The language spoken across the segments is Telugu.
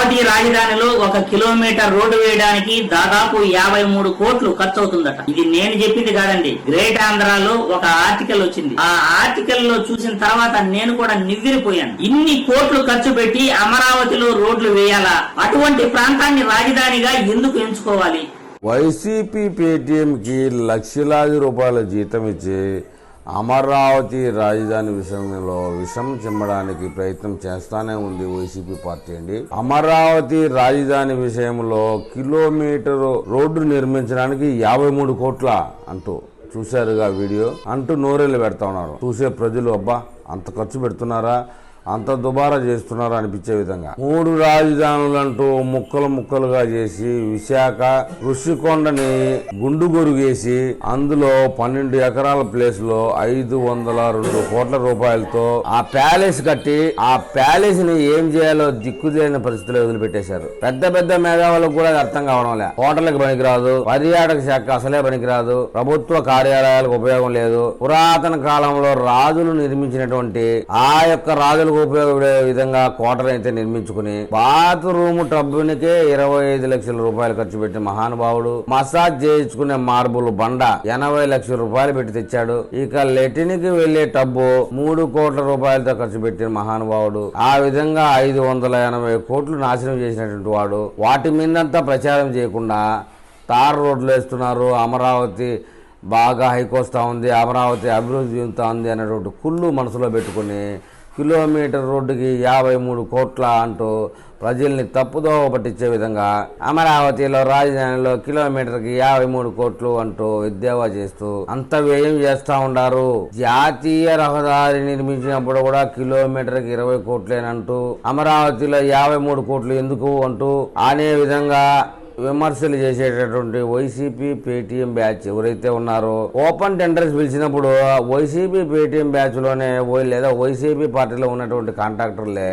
అమరావతి రాజధానిలో 1 కిలోమీటర్ రోడ్డు వేయడానికి దాదాపు 53 కోట్లు ఖర్చు అవుతుందట. ఇది నేను చెప్పింది కాదండి, గ్రేట్ ఆంధ్రాలో ఒక ఆర్టికల్ వచ్చింది. ఆ ఆర్టికల్ లో చూసిన తర్వాత నేను కూడా నివ్వెరపోయాను. ఇన్ని కోట్లు ఖర్చు పెట్టి అమరావతిలో రోడ్లు వేయాలా? అటువంటి ప్రాంతాన్ని రాజధానిగా ఎందుకు ఎంచుకోవాలి? వైసీపీ పేటీఎంకి లక్షలాది రూపాయల జీతం ఇచ్చి అమరావతి రాజధాని విషయంలో విషం చిమ్మడానికి ప్రయత్నం చేస్తానే ఉంది వైసీపీ పార్టీ అండి. అమరావతి రాజధాని విషయంలో కిలోమీటరు రోడ్డు నిర్మించడానికి 53 కోట్ల అంటూ చూశారుగా వీడియో అంటూ నోరేళ్ళు పెడతా ఉన్నారు. చూసే ప్రజలు అబ్బా అంత ఖర్చు పెడుతున్నారా, అంత దుబారా చేస్తున్నారా అనిపించే విధంగా 3 రాజధానులంటూ ముక్కలు ముక్కలుగా చేసి విశాఖ ఋషికొండని గుండు గొరుగేసి అందులో 12 ఎకరాల ప్లేస్ లో 502 కోట్ల రూపాయలతో ఆ ప్యాలెస్ కట్టి ఆ ప్యాలెస్ ని ఏం చేయాలో దిక్కుదేని పరిస్థితుల్లో వదిలిపెట్టేశారు. పెద్ద పెద్ద మేధావులకు కూడా అర్థం కావడం లే. హోటల్కి పనికిరాదు, పర్యాటక శాఖ అసలే పనికిరాదు, ప్రభుత్వ కార్యాలయాలకు ఉపయోగం లేదు. పురాతన కాలంలో రాజులు నిర్మించినటువంటి ఆ యొక్క రాజులు ఉపయోగపడే విధంగా కోటలు అయితే నిర్మించుకుని బాత్రూమ్ టబ్బునికే 25 లక్షల రూపాయలు ఖర్చు పెట్టిన మహానుభావుడు, మసాజ్ చేయించుకునే మార్బుల్ బండ 80 లక్షల రూపాయలు పెట్టి తెచ్చాడు. ఇక లెటిన్ కి వెళ్లే టబ్బు 3 కోట్ల రూపాయలతో ఖర్చు పెట్టిన మహానుభావుడు. ఆ విధంగా 580 కోట్లు నాశనం చేసినటువంటి వాడు. వాటి మీదంతా ప్రచారం చేయకుండా తార్ రోడ్లు వేస్తున్నారు, అమరావతి బాగా హైకోస్తా ఉంది, అమరావతి అభివృద్ధి చెందుతా ఉంది అనేటువంటి కుళ్ళు మనసులో పెట్టుకుని కిలోమీటర్ రోడ్డుకి 53 కోట్ల అంటూ ప్రజల్ని తప్పుదోవ పట్టించే విధంగా అమరావతిలో రాజధానిలో కిలోమీటర్కి 53 కోట్లు అంటూ ఎద్దేవా చేస్తూ అంత వ్యయం చేస్తా ఉన్నారు. జాతీయ రహదారి నిర్మించినప్పుడు కూడా కిలోమీటర్కి 20 కోట్లేనంటూ అమరావతిలో 53 కోట్లు ఎందుకు అంటూ అనే విధంగా విమర్శలు చేసేటటువంటి వైసీపీ పేటీఎం బ్యాచ్ ఎవరైతే ఉన్నారో ఓపెన్ టెండర్స్ పిలిచినప్పుడు వైసీపీ పేటీఎం బ్యాచ్ లోనే లేదా వైసీపీ పార్టీలో ఉన్నటువంటి కాంట్రాక్టర్లే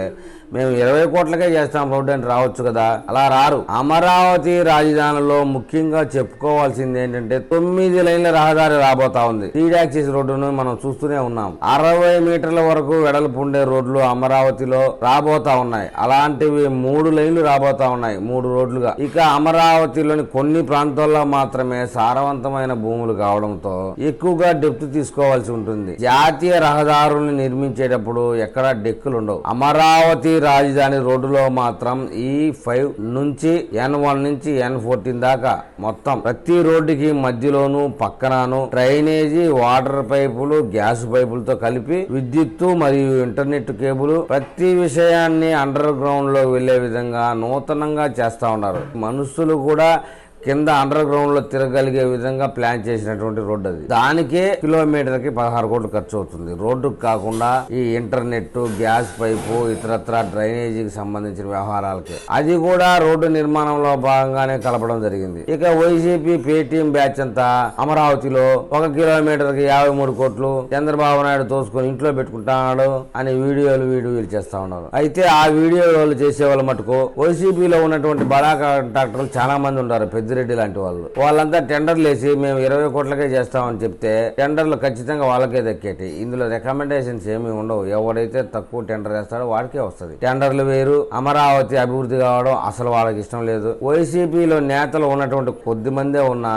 మేము 20 కోట్లకే చేస్తాం రోడ్డు అని రావచ్చు కదా, అలా రారు. అమరావతి రాజధానిలో ముఖ్యంగా చెప్పుకోవాల్సింది ఏంటంటే 9 లైన్ల రహదారి రాబోతా ఉంది. 3 యాక్సిస్ రోడ్డును మనం చూస్తూనే ఉన్నాం. 60 మీటర్ల వరకు వెడల్పు ఉండే రోడ్లు అమరావతిలో రాబోతా ఉన్నాయి. అలాంటివి 3 లైన్లు రాబోతా ఉన్నాయి, 3 రోడ్లుగా. ఇక అమరావతిలోని కొన్ని ప్రాంతాల్లో మాత్రమే సారవంతమైన భూములు కావడంతో ఎక్కువగా డెప్త్ తీసుకోవాల్సి ఉంటుంది. జాతీయ రహదారుల్ని నిర్మించేటప్పుడు ఎక్కడా డెక్కులు ఉండవు. అమరావతి రాజధాని రోడ్డులో మాత్రం E5 నుంచి N1 నుంచి N14 దాకా మొత్తం ప్రతి రోడ్డుకి మధ్యలోనూ పక్కనను డ్రైనేజీ, వాటర్ పైపులు, గ్యాస్ పైపులతో కలిపి విద్యుత్తు మరియు ఇంటర్నెట్ కేబుల్ ప్రతి విషయాన్ని అండర్ గ్రౌండ్ లో వెళ్లే విధంగా నూతనంగా చేస్తా ఉన్నారు. మనుషులు కూడా కింద అండర్ గ్రౌండ్ లో తిరగలిగే విధంగా ప్లాన్ చేసినటువంటి రోడ్డు అది. దానికే కిలోమీటర్కి 16 కోట్లు ఖర్చు అవుతుంది. రోడ్డుకు కాకుండా ఈ ఇంటర్నెట్, గ్యాస్ పైపు, ఇతరత్ర డ్రైనేజీకి సంబంధించిన వ్యవహారాలకి అది కూడా రోడ్డు నిర్మాణంలో భాగంగానే కలపడం జరిగింది. ఇక వైసీపీ పేటీఎం బ్యాచ్ అంతా అమరావతిలో 1 కిలోమీటర్కి 53 కోట్లు చంద్రబాబు నాయుడు తోసుకొని ఇంట్లో పెట్టుకుంటాడు అని వీడియోలు చేస్తా ఉన్నారు. అయితే ఆ వీడియోలు చేసే వాళ్ళ మటుకు వైసీపీలో ఉన్నటువంటి బడా కాంట్రాక్టర్లు చాలా మంది ఉన్నారు. పెద్దిరెడ్డి లాంటి వాళ్ళంతా టెండర్లు వేసి మేము 20 కోట్లకే చేస్తామని చెప్తే టెండర్లు ఖచ్చితంగా వాళ్ళకే దక్కేటి. ఇందులో రికమెండేషన్స్ ఏమీ ఉండవు. ఎవడైతే తక్కువ టెండర్ వేస్తాడో వాడికే వస్తుంది. టెండర్లు వేరు, అమరావతి అభివృద్ధి కావడం అసలు వాళ్ళకి ఇష్టం లేదు. వైసీపీలో నేతలు ఉన్నటువంటి కొద్ది మందే ఉన్న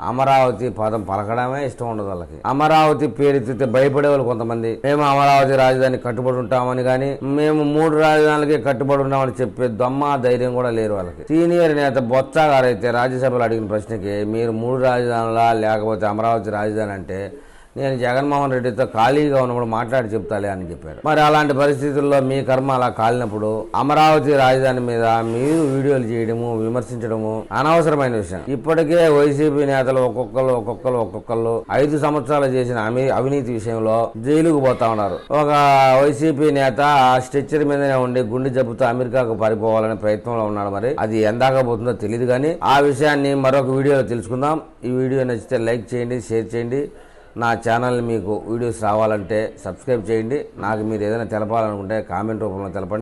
అమరావతి పదం పలకడమే ఇష్టం ఉండదు వాళ్ళకి. అమరావతి పేరెత్తితే భయపడే వాళ్ళు కొంతమంది మేము అమరావతి రాజధాని కట్టుబడి ఉంటామని కానీ మేము 3 రాజధానులకే కట్టుబడి ఉన్నామని చెప్పే దమ్మ ధైర్యం కూడా లేరు వాళ్ళకి. సీనియర్ నేత బొత్స గారైతే రాజ్యసభలో అడిగిన ప్రశ్నకి మీరు 3 రాజధానులా లేకపోతే అమరావతి రాజధాని అంటే నేను జగన్మోహన్ రెడ్డితో ఖాళీగా ఉన్నప్పుడు మాట్లాడి చెప్తాలే అని చెప్పారు. మరి అలాంటి పరిస్థితుల్లో మీ కర్మ అలా కాలినప్పుడు అమరావతి రాజధాని మీద మీరు వీడియోలు చేయడము, విమర్శించడము అనవసరమైన విషయం. ఇప్పటికే వైసీపీ నేతలు ఒక్కొక్కరు 5 సంవత్సరాలు చేసిన అవినీతి విషయంలో జైలుకు పోతా ఉన్నారు. ఒక వైసీపీ నేత స్ట్రెచ్చర్ మీదనే ఉండి గుండె జబ్బుతో అమెరికాకు పారిపోవాలనే ప్రయత్నంలో ఉన్నాడు. మరి అది ఎందాక పోతుందో తెలియదు కానీ ఆ విషయాన్ని మరొక వీడియోలో తెలుసుకుందాం. ఈ వీడియో నచ్చితే లైక్ చేయండి, షేర్ చేయండి. నా ఛానల్ మీకు వీడియోస్ రావాలంటే సబ్స్క్రైబ్ చేయండి. నాకు మీరు ఏదైనా తెలపాలనుకుంటే కామెంట్ రూపంలో తెలపండి.